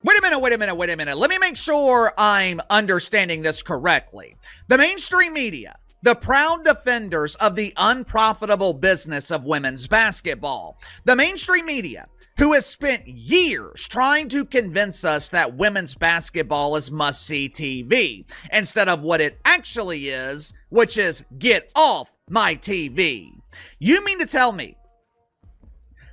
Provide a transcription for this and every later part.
Wait a minute. Let me make sure I'm understanding this correctly. The mainstream media, the proud defenders of the unprofitable business of women's basketball, the mainstream media who has spent years trying to convince us that women's basketball is must-see TV instead of what it actually is, which is get off my TV. You mean to tell me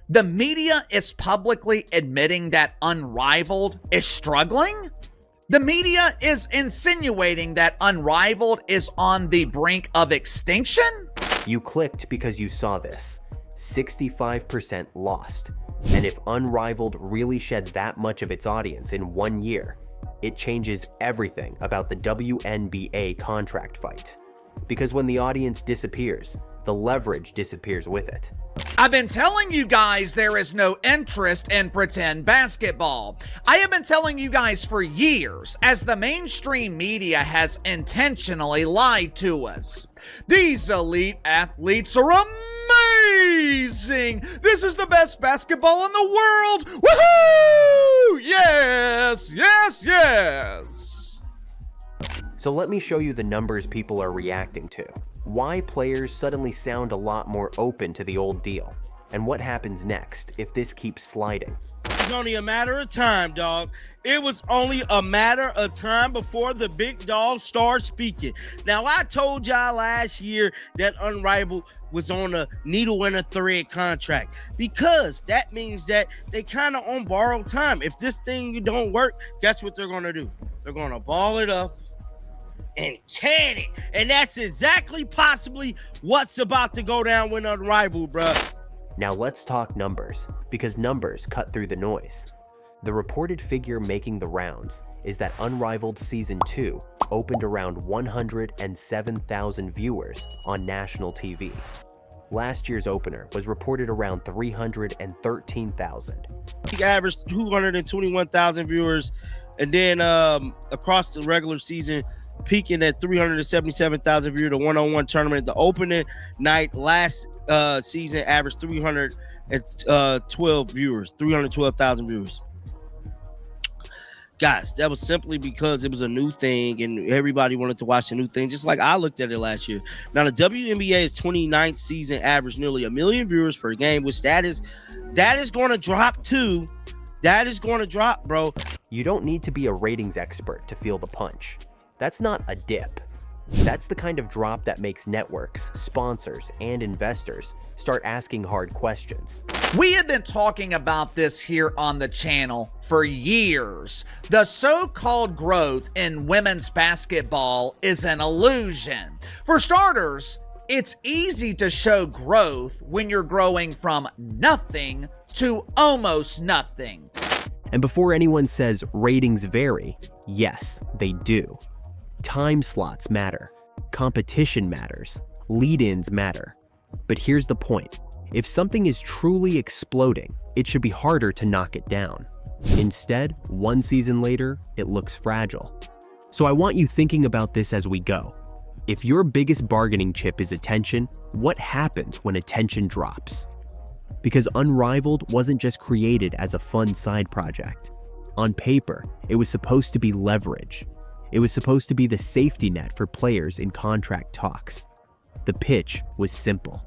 the media is publicly admitting that Unrivaled is struggling? The media is insinuating that Unrivaled is on the brink of extinction? You clicked because you saw this. 65% lost. And if Unrivaled really shed that much of its audience in 1 year, it changes everything about the WNBA contract fight. Because when the audience disappears, the leverage disappears with it. I've been telling you guys there is no interest in pretend basketball. I have been telling you guys for years, as the mainstream media has intentionally lied to us. These elite athletes are amazing! This is the best basketball in the world! Woohoo! Yes, yes, yes! So let me show you the numbers people are reacting to. Why players suddenly sound a lot more open to the old deal, and what happens next if this keeps sliding. It's only a matter of time, dog. It was only a matter of time before the big dogs start speaking. Now, I told y'all last year that Unrivaled was on a needle and a thread contract because that means that they kind of on borrowed time. If this thing don't work, guess what they're going to do? They're going to ball it up and can it. And that's exactly possibly what's about to go down with Unrivaled, bruh. Now let's talk numbers, because numbers cut through the noise. The reported figure making the rounds is that Unrivaled Season 2 opened around 107,000 viewers on national TV. Last year's opener was reported around 313,000. He averaged 221,000 viewers, and then across the regular season, peaking at 377,000 viewers. The one-on-one tournament, the opening night last season averaged 312 viewers, 312,000 viewers. Guys, that was simply because it was a new thing and everybody wanted to watch the new thing, just like I looked at it last year. Now, the WNBA's 29th season averaged nearly 1 million viewers per game, which that is going to drop too. That is going to drop, bro. You don't need to be a ratings expert to feel the punch. That's not a dip. That's the kind of drop that makes networks, sponsors, and investors start asking hard questions. We have been talking about this here on the channel for years. The so-called growth in women's basketball is an illusion. For starters, it's easy to show growth when you're growing from nothing to almost nothing. And before anyone says ratings vary, yes, they do. Time slots matter, competition matters, lead-ins matter. But here's the point. If something is truly exploding, it should be harder to knock it down. Instead, 1 season later, it looks fragile. So I want you thinking about this as we go. If your biggest bargaining chip is attention, what happens when attention drops? Because Unrivaled wasn't just created as a fun side project. On paper, it was supposed to be leverage. It was supposed to be the safety net for players in contract talks. The pitch was simple.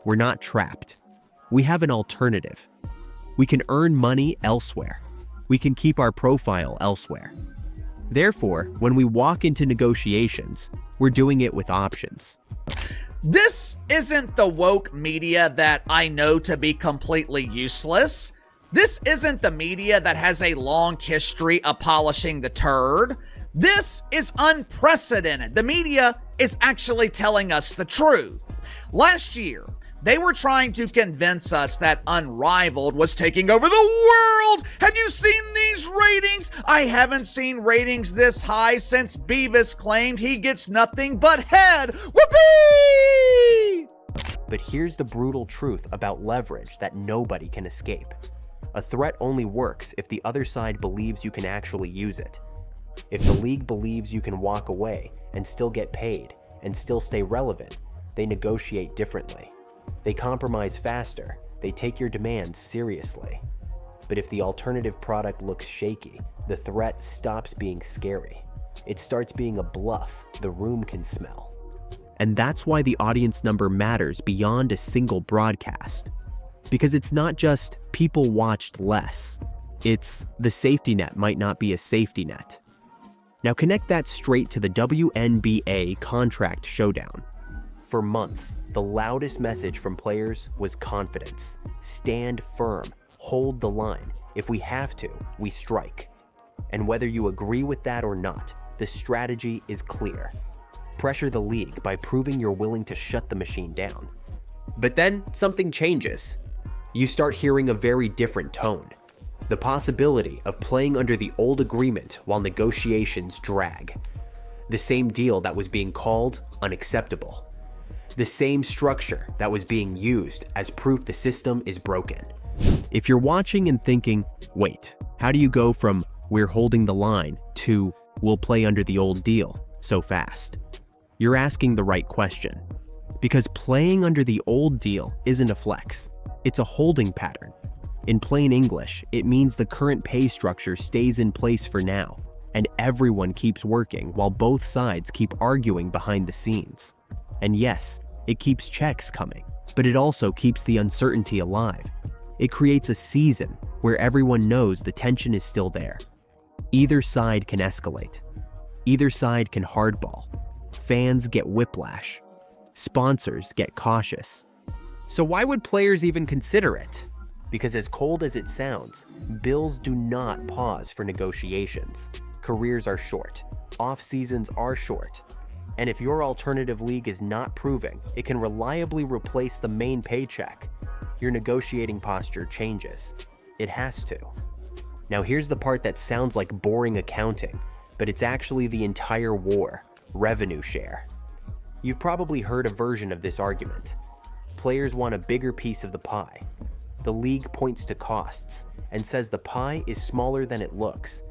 We're not trapped. We have an alternative. We can earn money elsewhere. We can keep our profile elsewhere. Therefore, when we walk into negotiations, we're doing it with options. This isn't the woke media that I know to be completely useless. This isn't the media that has a long history of polishing the turd. This is unprecedented. The media is actually telling us the truth. Last year, they were trying to convince us that Unrivaled was taking over the world. Have you seen these ratings? I haven't seen ratings this high since Beavis claimed he gets nothing but head. Whoopee! But here's the brutal truth about leverage that nobody can escape. A threat only works if the other side believes you can actually use it. If the league believes you can walk away and still get paid and still stay relevant, they negotiate differently. They compromise faster. They take your demands seriously. But if the alternative product looks shaky, the threat stops being scary. It starts being a bluff the room can smell. And that's why the audience number matters beyond a single broadcast. Because it's not just people watched less. It's the safety net might not be a safety net. Now connect that straight to the WNBA contract showdown. For months, the loudest message from players was confidence. Stand firm, hold the line. If we have to, we strike. And whether you agree with that or not, the strategy is clear. Pressure the league by proving you're willing to shut the machine down. But then something changes. You start hearing a very different tone. The possibility of playing under the old agreement while negotiations drag. The same deal that was being called unacceptable. The same structure that was being used as proof the system is broken. If you're watching and thinking, wait, how do you go from we're holding the line to we'll play under the old deal so fast? You're asking the right question. Because playing under the old deal isn't a flex. It's a holding pattern. In plain English, it means the current pay structure stays in place for now, and everyone keeps working while both sides keep arguing behind the scenes. And yes, it keeps checks coming, but it also keeps the uncertainty alive. It creates a season where everyone knows the tension is still there. Either side can escalate. Either side can hardball. Fans get whiplash. Sponsors get cautious. So why would players even consider it? Because as cold as it sounds, bills do not pause for negotiations. Careers are short. Off seasons are short. And if your alternative league is not proving it can reliably replace the main paycheck, your negotiating posture changes. It has to. Now here's the part that sounds like boring accounting, but it's actually the entire war: revenue share. You've probably heard a version of this argument. Players want a bigger piece of the pie. The league points to costs and says the pie is smaller than it looks.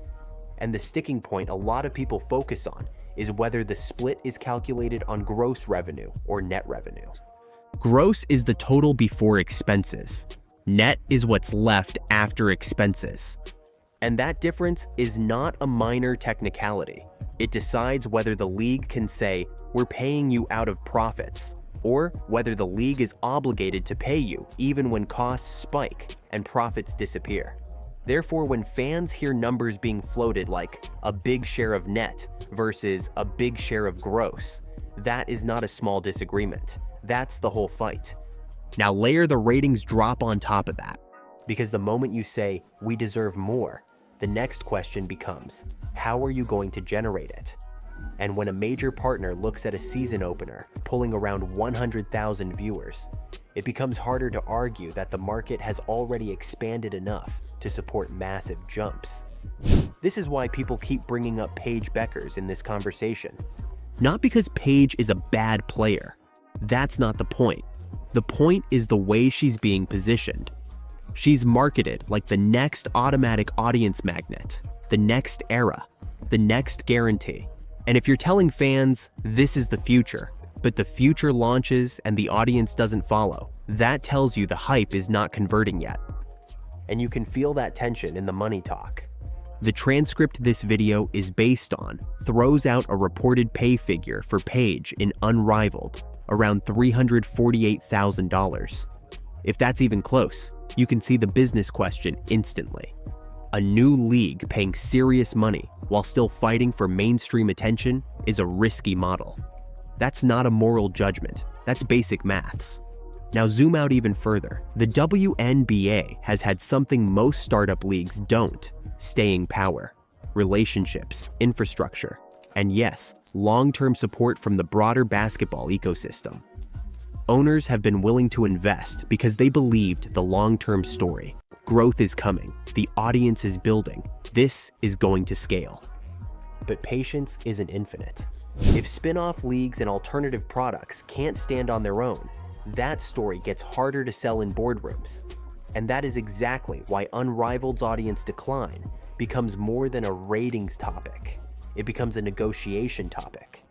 And the sticking point a lot of people focus on is whether the split is calculated on gross revenue or net revenue. Gross is the total before expenses. Net is what's left after expenses. And that difference is not a minor technicality. It decides whether the league can say, we're paying you out of profits, or whether the league is obligated to pay you even when costs spike and profits disappear. Therefore, when fans hear numbers being floated like a big share of net versus a big share of gross, that is not a small disagreement. That's the whole fight. Now layer the ratings drop on top of that. Because the moment you say, we deserve more, the next question becomes, how are you going to generate it? And when a major partner looks at a season opener pulling around 100,000 viewers, it becomes harder to argue that the market has already expanded enough to support massive jumps. This is why people keep bringing up Paige Bueckers in this conversation. Not because Paige is a bad player. That's not the point. The point is the way she's being positioned. She's marketed like the next automatic audience magnet, the next era, the next guarantee. And if you're telling fans this is the future, but the future launches and the audience doesn't follow, that tells you the hype is not converting yet. And you can feel that tension in the money talk. The transcript this video is based on throws out a reported pay figure for Paige in Unrivaled, around $348,000. If that's even close, you can see the business question instantly. A new league paying serious money while still fighting for mainstream attention is a risky model. That's not a moral judgment, that's basic maths. Now zoom out even further. The WNBA has had something most startup leagues don't: staying power, relationships, infrastructure, and yes, long-term support from the broader basketball ecosystem. Owners have been willing to invest because they believed the long-term story. Growth is coming, the audience is building, this is going to scale. But patience isn't infinite. If spin-off leagues and alternative products can't stand on their own, that story gets harder to sell in boardrooms. And that is exactly why Unrivaled's audience decline becomes more than a ratings topic. It becomes a negotiation topic.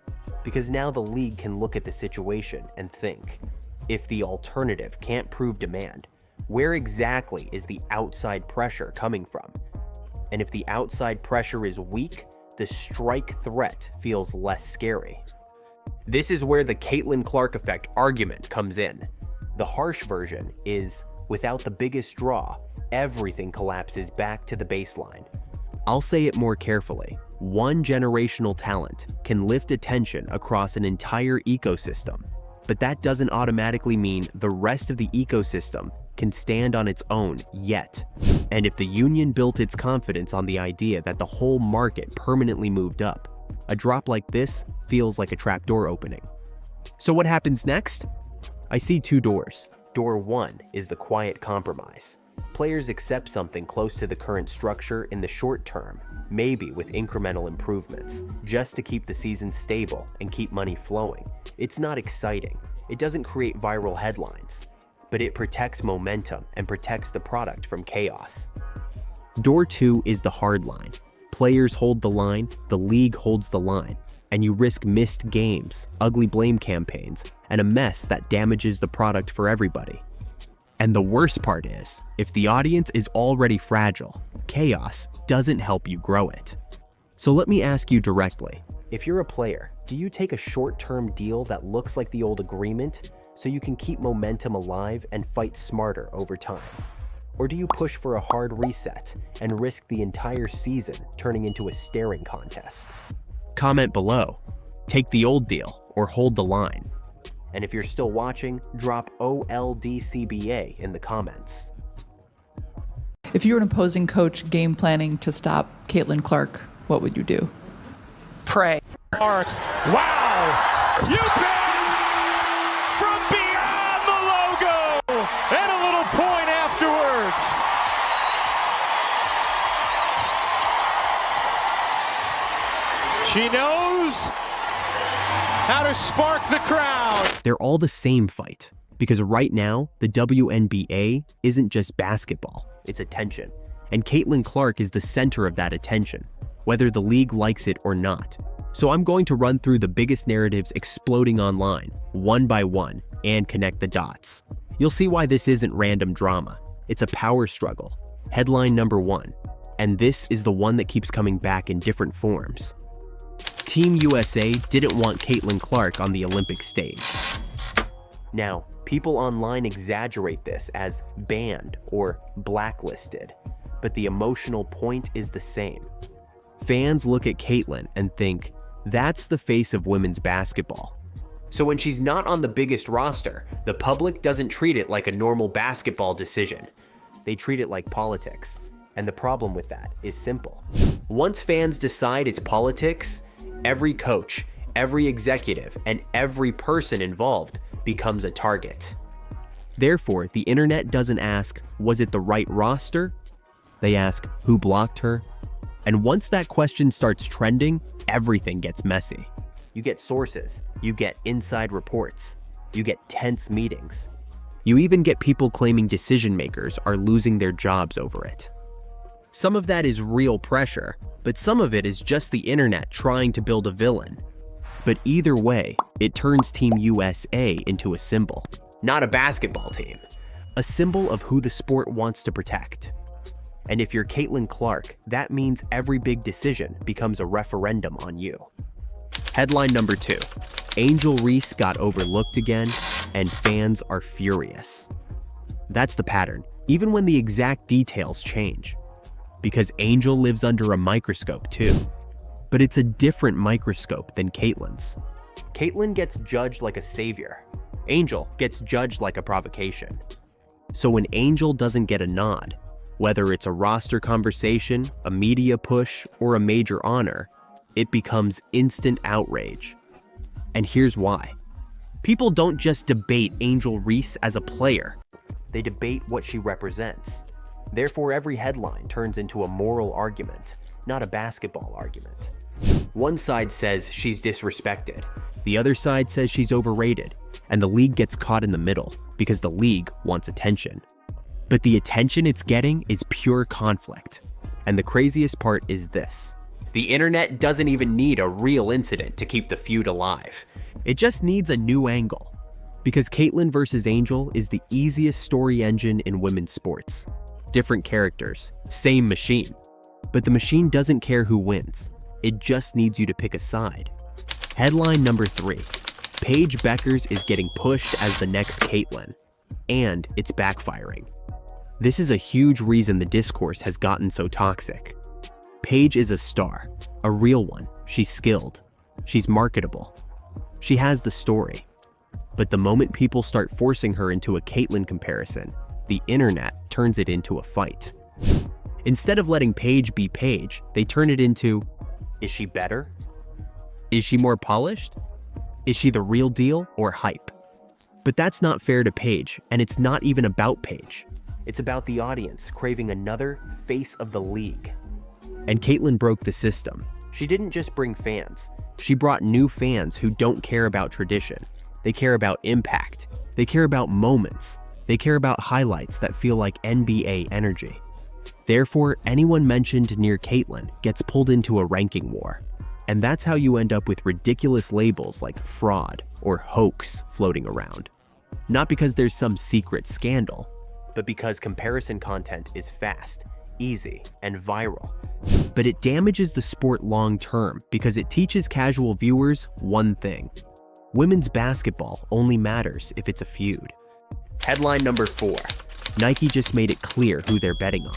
Because now the league can look at the situation and think, if the alternative can't prove demand, Where exactly is the outside pressure coming from? And if the outside pressure is weak, the strike threat feels less scary. This is where the Caitlin Clark effect argument comes in. The harsh version is, without the biggest draw, everything collapses back to the baseline. I'll say it more carefully. One generational talent can lift attention across an entire ecosystem, but that doesn't automatically mean the rest of the ecosystem can stand on its own yet. And if the union built its confidence on the idea that the whole market permanently moved up, a drop like this feels like a trapdoor opening. So what happens next? I see two doors. Door one is the quiet compromise. Players accept something close to the current structure in the short term, maybe with incremental improvements, just to keep the season stable and keep money flowing. It's not exciting. It doesn't create viral headlines, but it protects momentum and protects the product from chaos. Door two is the hard line. Players hold the line, the league holds the line, and you risk missed games, ugly blame campaigns, and a mess that damages the product for everybody. And the worst part is, if the audience is already fragile, chaos doesn't help you grow it. So let me ask you directly, if you're a player, do you take a short-term deal that looks like the old agreement so you can keep momentum alive and fight smarter over time? Or do you push for a hard reset and risk the entire season turning into a staring contest? Comment below. Take the old deal or hold the line. And if you're still watching, drop OLDCBA in the comments. If you were an opposing coach game planning to stop Caitlin Clark, what would you do? Pray. Clark. Wow! You bet! From beyond the logo! And a little point afterwards. She knows how to spark the crowd. They're all the same fight, because right now, the WNBA isn't just basketball, it's attention. And Caitlin Clark is the center of that attention, whether the league likes it or not. So I'm going to run through the biggest narratives exploding online, one by one, and connect the dots. You'll see why this isn't random drama. It's a power struggle. Headline number one, and this is the one that keeps coming back in different forms. Team USA didn't want Caitlin Clark on the Olympic stage. Now, people online exaggerate this as banned or blacklisted, but the emotional point is the same. Fans look at Caitlin and think, that's the face of women's basketball. So when she's not on the biggest roster, the public doesn't treat it like a normal basketball decision. They treat it like politics. And the problem with that is simple. Once fans decide it's politics, every coach, every executive, and every person involved becomes a target. Therefore, the internet doesn't ask, was it the right roster? They ask, who blocked her? And once that question starts trending, everything gets messy. You get sources, you get inside reports, you get tense meetings. You even get people claiming decision makers are losing their jobs over it. Some of that is real pressure, but some of it is just the internet trying to build a villain. But either way, it turns Team USA into a symbol, not a basketball team. A symbol of who the sport wants to protect. And if you're Caitlin Clark, that means every big decision becomes a referendum on you. Headline number two, Angel Reese got overlooked again, and fans are furious. That's the pattern, even when the exact details change. Because Angel lives under a microscope too. But it's a different microscope than Caitlin's. Caitlin gets judged like a savior. Angel gets judged like a provocation. So when Angel doesn't get a nod, whether it's a roster conversation, a media push, or a major honor, it becomes instant outrage. And here's why. People don't just debate Angel Reese as a player. They debate what she represents. Therefore, every headline turns into a moral argument, not a basketball argument. One side says she's disrespected. The other side says she's overrated. And the league gets caught in the middle because the league wants attention. But the attention it's getting is pure conflict. And the craziest part is this. The internet doesn't even need a real incident to keep the feud alive. It just needs a new angle. Because Caitlyn versus Angel is the easiest story engine in women's sports. Different characters, same machine. But the machine doesn't care who wins. It just needs you to pick a side. Headline number 3. Paige Bueckers is getting pushed as the next Caitlyn. And it's backfiring. This is a huge reason the discourse has gotten so toxic. Paige is a star, a real one. She's skilled. She's marketable. She has the story. But the moment people start forcing her into a Caitlyn comparison, the internet turns it into a fight. Instead of letting Paige be Paige, they turn it into, is she better? Is she more polished? Is she the real deal or hype? But that's not fair to Paige, and it's not even about Paige. It's about the audience craving another face of the league. And Caitlyn broke the system. She didn't just bring fans. She brought new fans who don't care about tradition. They care about impact. They care about moments. They care about highlights that feel like NBA energy. Therefore, anyone mentioned near Caitlyn gets pulled into a ranking war. And that's how you end up with ridiculous labels like fraud or hoax floating around. Not because there's some secret scandal, but because comparison content is fast, easy, and viral. But it damages the sport long term because it teaches casual viewers one thing. Women's basketball only matters if it's a feud. Headline number 4. Nike just made it clear who they're betting on.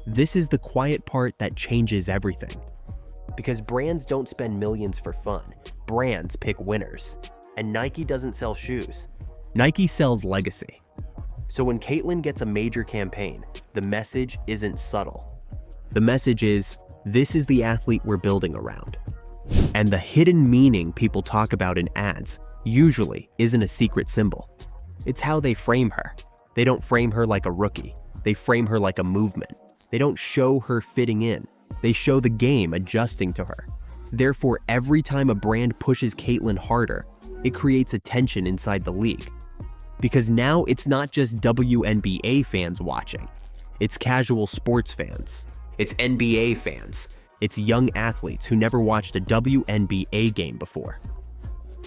This is the quiet part that changes everything. Because brands don't spend millions for fun. Brands pick winners. And Nike doesn't sell shoes. Nike sells legacy. So when Caitlyn gets a major campaign, the message isn't subtle. The message is, this is the athlete we're building around. And the hidden meaning people talk about in ads usually isn't a secret symbol. It's how they frame her. They don't frame her like a rookie. They frame her like a movement. They don't show her fitting in. They show the game adjusting to her. Therefore, every time a brand pushes Caitlyn harder, it creates a tension inside the league. Because now it's not just WNBA fans watching. It's casual sports fans. It's NBA fans. It's young athletes who never watched a WNBA game before.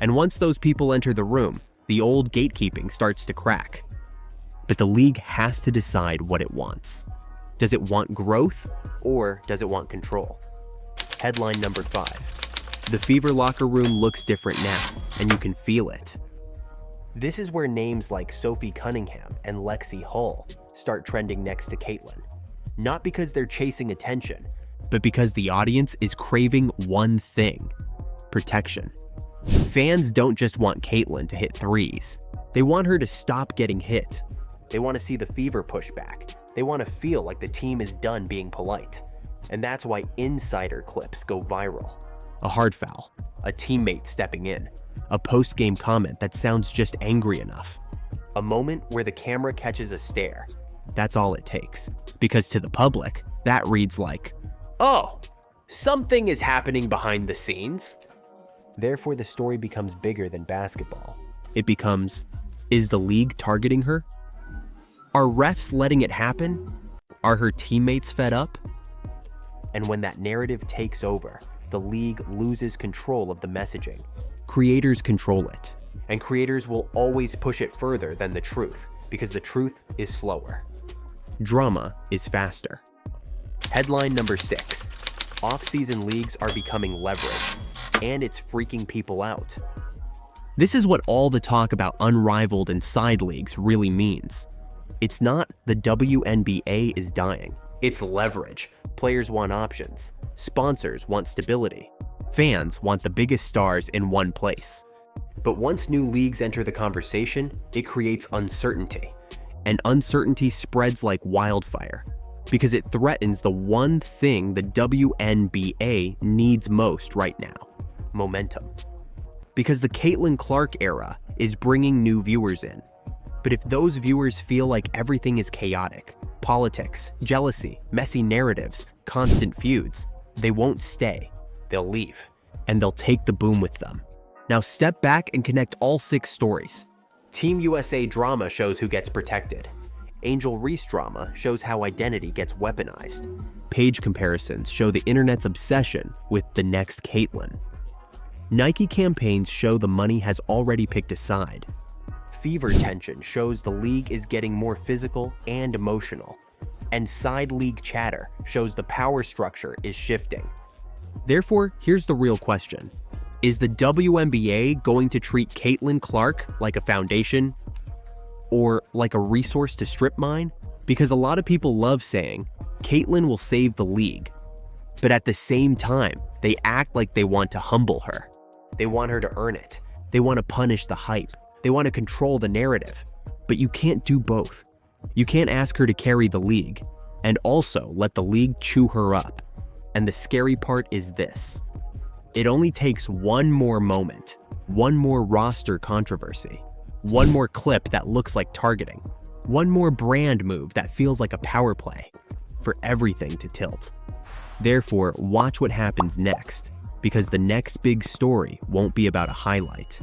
And once those people enter the room, the old gatekeeping starts to crack. But the league has to decide what it wants. Does it want growth or does it want control? Headline number 5. The Fever locker room looks different now, and you can feel it. This is where names like Sophie Cunningham and Lexi Hull start trending next to Caitlyn. Not because they're chasing attention, but because the audience is craving one thing: protection. Fans don't just want Caitlyn to hit threes. They want her to stop getting hit. They want to see the Fever push back. They want to feel like the team is done being polite. And that's why insider clips go viral. A hard foul, a teammate stepping in, a post-game comment that sounds just angry enough. A moment where the camera catches a stare. That's all it takes. Because to the public, that reads like, oh, something is happening behind the scenes. Therefore, the story becomes bigger than basketball. It becomes, is the league targeting her? Are refs letting it happen? Are her teammates fed up? And when that narrative takes over, the league loses control of the messaging. Creators control it. And creators will always push it further than the truth, because the truth is slower. Drama is faster. Headline number 6. Off-season leagues are becoming leverage, and it's freaking people out. This is what all the talk about unrivaled and side leagues really means. It's not the WNBA is dying. It's leverage. Players want options. Sponsors want stability. Fans want the biggest stars in one place. But once new leagues enter the conversation, it creates uncertainty. And uncertainty spreads like wildfire because it threatens the one thing the WNBA needs most right now: momentum. Because the Caitlyn Clark era is bringing new viewers in. But if those viewers feel like everything is chaotic, politics, jealousy, messy narratives, constant feuds, they won't stay. They'll leave. And they'll take the boom with them. Now step back and connect all 6 stories. Team USA drama shows who gets protected. Angel Reese drama shows how identity gets weaponized. Page comparisons show the internet's obsession with the next Caitlyn. Nike campaigns show the money has already picked a side. Fever tension shows the league is getting more physical and emotional, and side league chatter shows the power structure is shifting. Therefore, here's the real question. Is the WNBA going to treat Caitlin Clark like a foundation or like a resource to strip mine? Because a lot of people love saying, Caitlin will save the league, but at the same time, they act like they want to humble her. They want her to earn it. They want to punish the hype. They want to control the narrative. But you can't do both. You can't ask her to carry the league and also let the league chew her up. And the scary part is this. It only takes one more moment, one more roster controversy, one more clip that looks like targeting, one more brand move that feels like a power play for everything to tilt. Therefore, watch what happens next, because the next big story won't be about a highlight.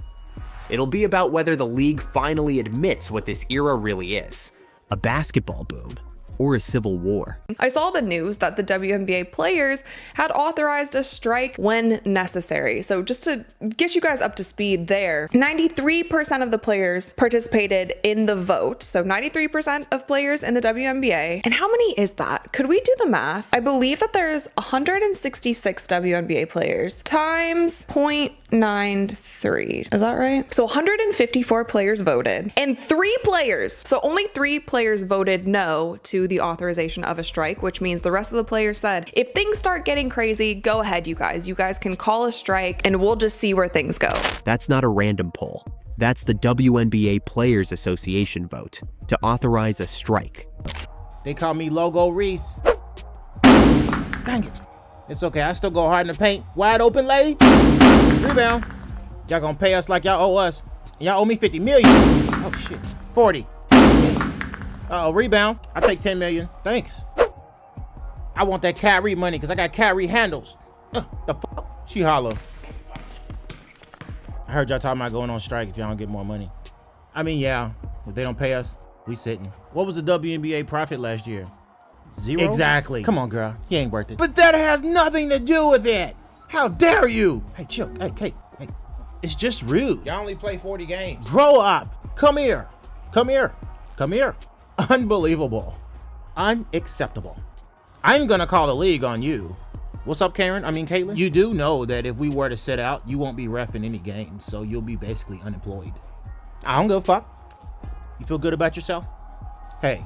It'll be about whether the league finally admits what this era really is, a basketball boom or a civil war. I saw the news that the WNBA players had authorized a strike when necessary. So just to get you guys up to speed there, 93% of the players participated in the vote. So 93% of players in the WNBA. And how many is that? Could we do the math? I believe that there's 166 WNBA players times 0.93. Is that right? So 154 players voted and 3 players, so only 3 players voted no to the authorization of a strike, which means the rest of the players said, if things start getting crazy, go ahead, you guys. You guys can call a strike and we'll just see where things go. That's not a random poll. That's the WNBA Players Association vote to authorize a strike. They call me Logo Reese. Dang it. It's okay, I still go hard in the paint. Wide open lay. Rebound. Y'all gonna pay us like y'all owe us. Y'all owe me 50 million. Oh shit. 40. Uh-oh, rebound. I take 10 million. Thanks. I want that Kyrie money because I got Kyrie handles. The fuck? She hollow. I heard y'all talking about going on strike if y'all don't get more money. I mean, yeah, if they don't pay us, we sitting. What was the WNBA profit last year? 0? Exactly. Come on, girl. He ain't worth it. But that has nothing to do with it. How dare you? Hey, chill. Hey, Kate. Hey. It's just rude. Y'all only play 40 games. Grow up. Come here. Come here. Come here. Unbelievable. Unacceptable. I'm gonna call the league on you. What's up, Karen? I mean, Caitlin? You do know that if we were to sit out, you won't be reffing any games, so you'll be basically unemployed. I don't give a fuck. You feel good about yourself? Hey,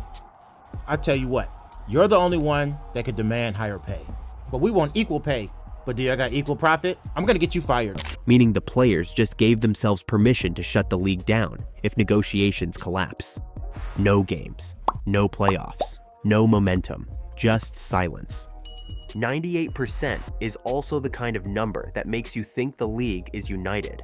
I tell you what, you're the only one that could demand higher pay. But we want equal pay. But do I got equal profit? I'm gonna get you fired. Meaning the players just gave themselves permission to shut the league down if negotiations collapse. No games, no playoffs, no momentum, just silence. 98% is also the kind of number that makes you think the league is united.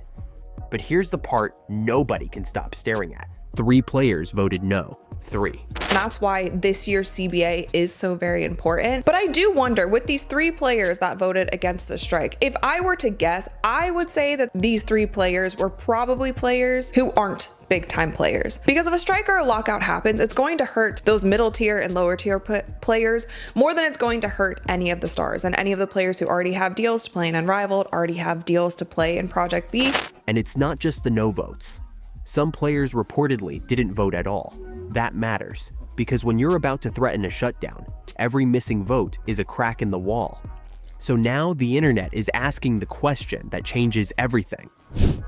But here's the part nobody can stop staring at. 3 players voted no. 3. That's why this year's CBA is so very important. But I do wonder, with these 3 players that voted against the strike, if I were to guess, I would say that these 3 players were probably players who aren't big time players. Because if a strike or a lockout happens, it's going to hurt those middle tier and lower tier players more than it's going to hurt any of the stars. And any of the players who already have deals to play in Unrivaled, already have deals to play in Project B. And it's not just the no votes. Some players reportedly didn't vote at all. That matters, because when you're about to threaten a shutdown, every missing vote is a crack in the wall. So now the internet is asking the question that changes everything.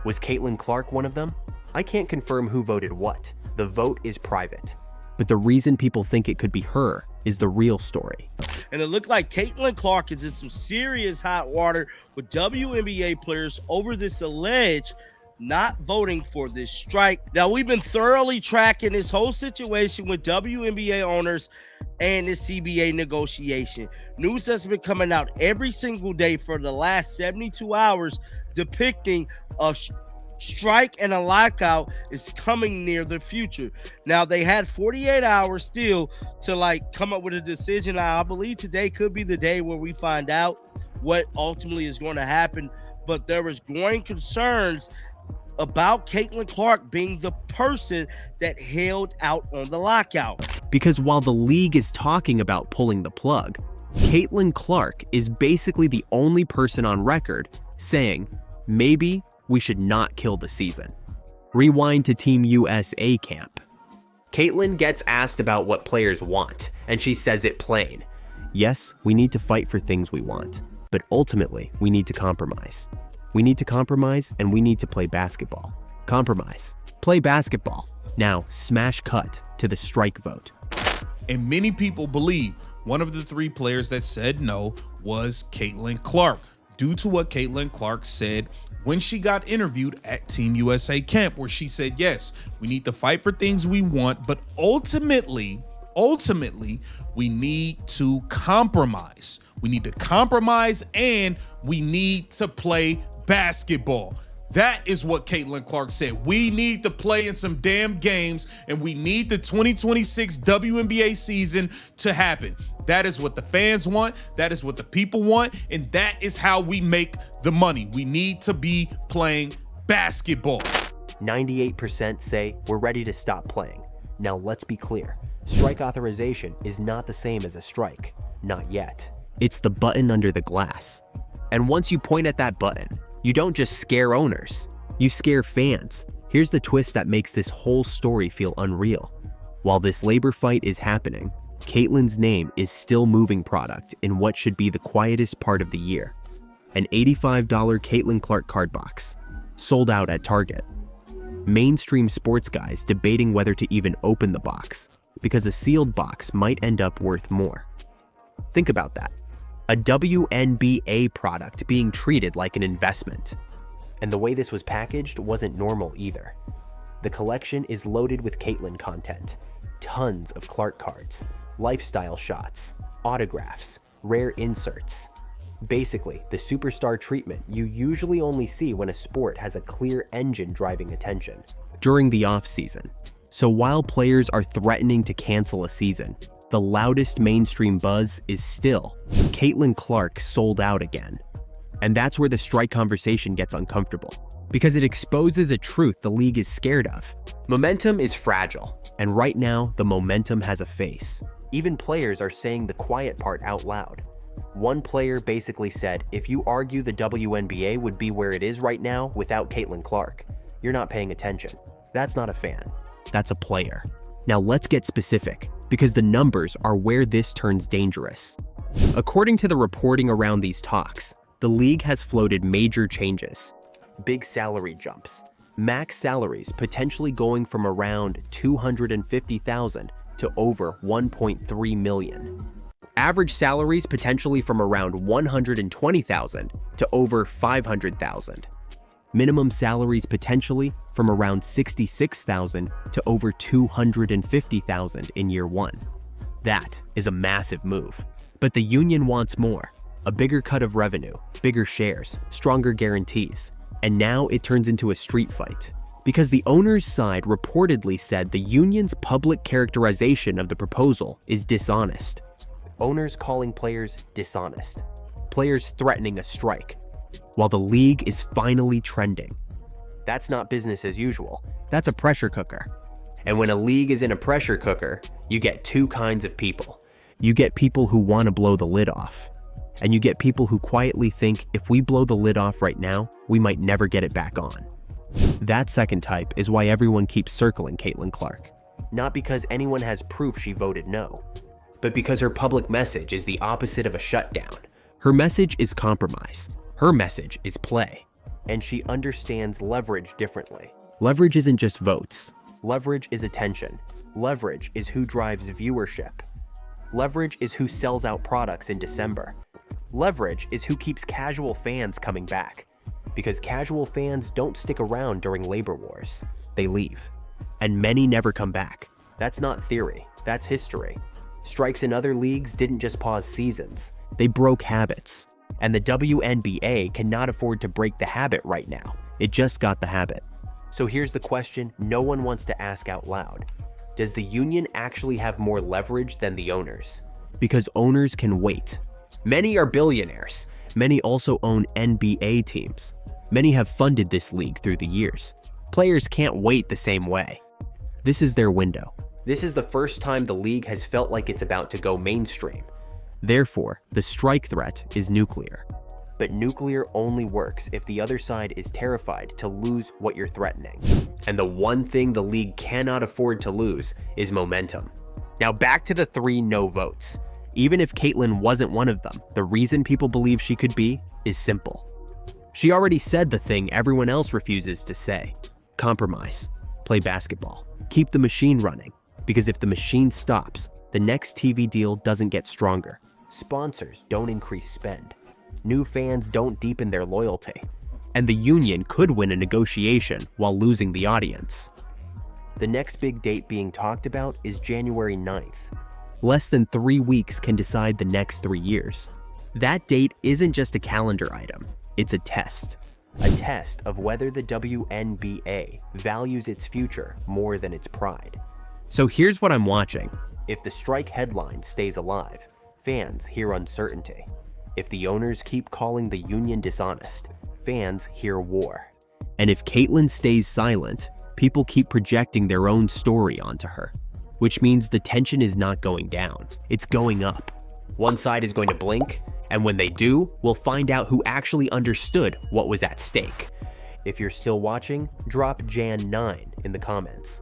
Was Caitlin Clark one of them? I can't confirm who voted what. The vote is private. But the reason people think it could be her is the real story. And it looked like Caitlin Clark is in some serious hot water with WNBA players over this alleged not voting for this strike. Now, we've been thoroughly tracking this whole situation with WNBA owners and the CBA negotiation. News has been coming out every single day for the last 72 hours depicting a strike and a lockout is coming near the future. Now, they had 48 hours still to come up with a decision. I believe today could be the day where we find out what ultimately is going to happen, but there was growing concerns about Caitlin Clark being the person that held out on the lockout. Because while the league is talking about pulling the plug, Caitlin Clark is basically the only person on record saying, maybe we should not kill the season. Rewind to Team USA camp. Caitlin gets asked about what players want, and she says it plain. Yes, we need to fight for things we want, but ultimately, we need to compromise. We need to compromise, and we need to play basketball. Compromise. Play basketball. Now, smash cut to the strike vote. And many people believe one of the 3 players that said no was Caitlin Clark, due to what Caitlin Clark said when she got interviewed at Team USA camp, where she said, yes, we need to fight for things we want, but ultimately, we need to compromise. We need to compromise, and we need to play basketball. That is what Caitlin Clark said. We need to play in some damn games, and we need the 2026 WNBA season to happen. That is what the fans want. That is what the people want. And that is how we make the money. We need to be playing basketball. 98% say we're ready to stop playing. Now let's be clear. Strike authorization is not the same as a strike. Not yet. It's the button under the glass. And once you point at that button, you don't just scare owners, you scare fans. Here's the twist that makes this whole story feel unreal. While this labor fight is happening, Caitlin's name is still moving product in what should be the quietest part of the year. An $85 Caitlin Clark card box, sold out at Target. Mainstream sports guys debating whether to even open the box, because a sealed box might end up worth more. Think about that. A WNBA product being treated like an investment. And the way this was packaged wasn't normal either. The collection is loaded with Caitlin content. Tons of Clark cards, lifestyle shots, autographs, rare inserts. Basically, the superstar treatment you usually only see when a sport has a clear engine driving attention. During the off-season. So while players are threatening to cancel a season, the loudest mainstream buzz is still Caitlin Clark sold out again. And that's where the strike conversation gets uncomfortable, because it exposes a truth the league is scared of. Momentum is fragile, and right now the momentum has a face. Even players are saying the quiet part out loud. One player basically said, if you argue the WNBA would be where it is right now without Caitlin Clark, you're not paying attention. That's not a fan, that's a player. Now let's get specific, because the numbers are where this turns dangerous. According to the reporting around these talks, the league has floated major changes. Big salary jumps, max salaries potentially going from around $250,000 to over $1.3 million. Average salaries potentially from around $120,000 to over $500,000. Minimum salaries potentially from around $66,000 to over $250,000 in year 1. That is a massive move. But the union wants more. A bigger cut of revenue, bigger shares, stronger guarantees. And now it turns into a street fight. Because the owner's side reportedly said the union's public characterization of the proposal is dishonest. Owners calling players dishonest. Players threatening a strike. While the league is finally trending. That's not business as usual. That's a pressure cooker. And when a league is in a pressure cooker, you get 2 kinds of people. You get people who want to blow the lid off. And you get people who quietly think if we blow the lid off right now, we might never get it back on. That second type is why everyone keeps circling Caitlin Clark. Not because anyone has proof she voted no, but because her public message is the opposite of a shutdown. Her message is compromise. Her message is play. And she understands leverage differently. Leverage isn't just votes. Leverage is attention. Leverage is who drives viewership. Leverage is who sells out products in December. Leverage is who keeps casual fans coming back. Because casual fans don't stick around during labor wars. They leave. And many never come back. That's not theory. That's history. Strikes in other leagues didn't just pause seasons. They broke habits. And the WNBA cannot afford to break the habit right now. It just got the habit. So here's the question no one wants to ask out loud. Does the union actually have more leverage than the owners? Because owners can wait. Many are billionaires. Many also own NBA teams. Many have funded this league through the years. Players can't wait the same way. This is their window. This is the first time the league has felt like it's about to go mainstream. Therefore, the strike threat is nuclear. But nuclear only works if the other side is terrified to lose what you're threatening. And the one thing the league cannot afford to lose is momentum. Now back to the 3 no votes. Even if Caitlyn wasn't one of them, the reason people believe she could be is simple. She already said the thing everyone else refuses to say. Compromise. Play basketball. Keep the machine running. Because if the machine stops, the next TV deal doesn't get stronger. Sponsors don't increase spend. New fans don't deepen their loyalty. And the union could win a negotiation while losing the audience. The next big date being talked about is January 9th. Less than 3 weeks can decide the next 3 years. That date isn't just a calendar item, it's a test. A test of whether the WNBA values its future more than its pride. So here's what I'm watching. If the strike headline stays alive, fans hear uncertainty. If the owners keep calling the union dishonest, fans hear war. And if Caitlyn stays silent, people keep projecting their own story onto her. Which means the tension is not going down, it's going up. One side is going to blink, and when they do, we'll find out who actually understood what was at stake. If you're still watching, drop Jan 9 in the comments.